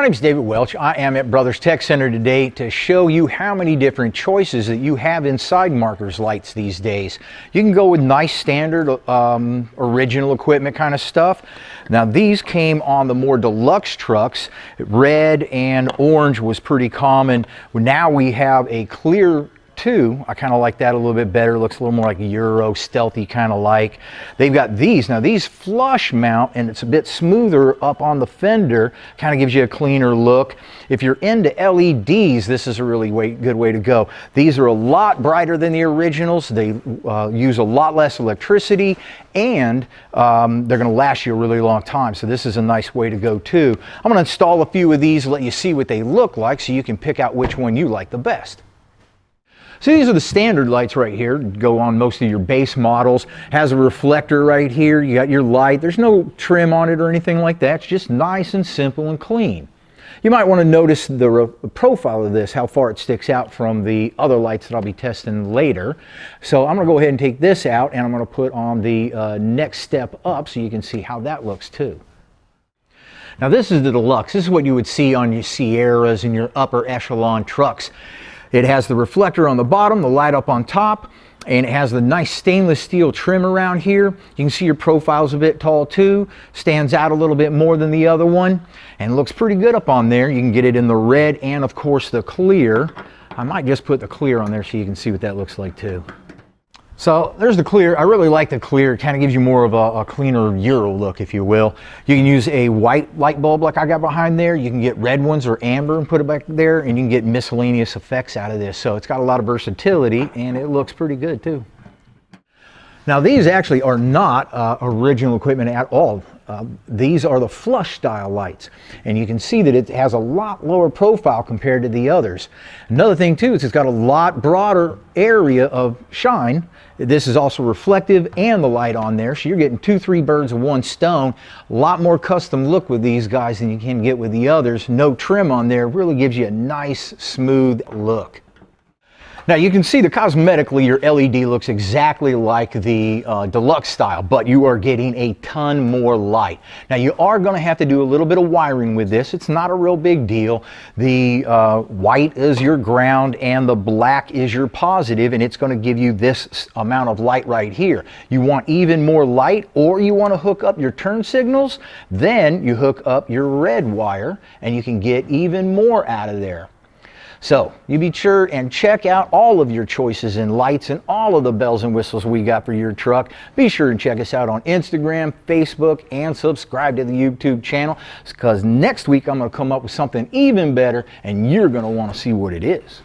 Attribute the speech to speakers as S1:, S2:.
S1: My name is David Welch. I am at Brothers Tech Center today to show you how many different choices that you have in side markers lights these days. You can go with nice standard original equipment kind of stuff. Now these came on the more deluxe trucks. Red and orange was pretty common. Now we have a clear too. I kind of like that a little bit better. It looks a little more like a Euro, stealthy kind of like. They've got these. Now these flush mount and it's a bit smoother up on the fender. Kind of gives you a cleaner look. If you're into LEDs, this is a really good way to go. These are a lot brighter than the originals. They use a lot less electricity and they're going to last you a really long time. So this is a nice way to go too. I'm going to install a few of these, let you see what they look like so you can pick out which one you like the best. So these are the standard lights right here, go on most of your base models. Has a reflector right here, you got your light. There's no trim on it or anything like that. It's just nice and simple and clean. You might want to notice the profile of this, how far it sticks out from the other lights that I'll be testing later. So I'm going to go ahead and take this out and I'm going to put on the next step up so you can see how that looks too. Now this is the Deluxe. This is what you would see on your Sierras and your upper echelon trucks. It has the reflector on the bottom, the light up on top, and it has the nice stainless steel trim around here. You can see your profile's a bit tall too, stands out a little bit more than the other one, and looks pretty good up on there. You can get it in the red and of course the clear. I might just put the clear on there so you can see what that looks like too. So there's the clear. I really like the clear. It kind of gives you more of a cleaner Euro look, if you will. You can use a white light bulb like I got behind there. You can get red ones or amber and put it back there, and you can get miscellaneous effects out of this. So it's got a lot of versatility, and it looks pretty good too. Now these actually are not original equipment at all. These are the flush style lights, and you can see that it has a lot lower profile compared to the others. Another thing too is it's got a lot broader area of shine. This is also reflective and the light on there, so you're getting 2-3 birds with one stone. A lot more custom look with these guys than you can get with the others. No trim on there really gives you a nice smooth look. Now you can see that cosmetically your LED looks exactly like the Deluxe style, but you are getting a ton more light. Now you are going to have to do a little bit of wiring with this. It's not a real big deal. The white is your ground and the black is your positive, and it's going to give you this amount of light right here. You want even more light, or you want to hook up your turn signals, then you hook up your red wire and you can get even more out of there. So you be sure and check out all of your choices in lights and all of the bells and whistles we got for your truck. Be sure and check us out on Instagram, Facebook, and subscribe to the YouTube channel, because next week I'm going to come up with something even better and you're going to want to see what it is.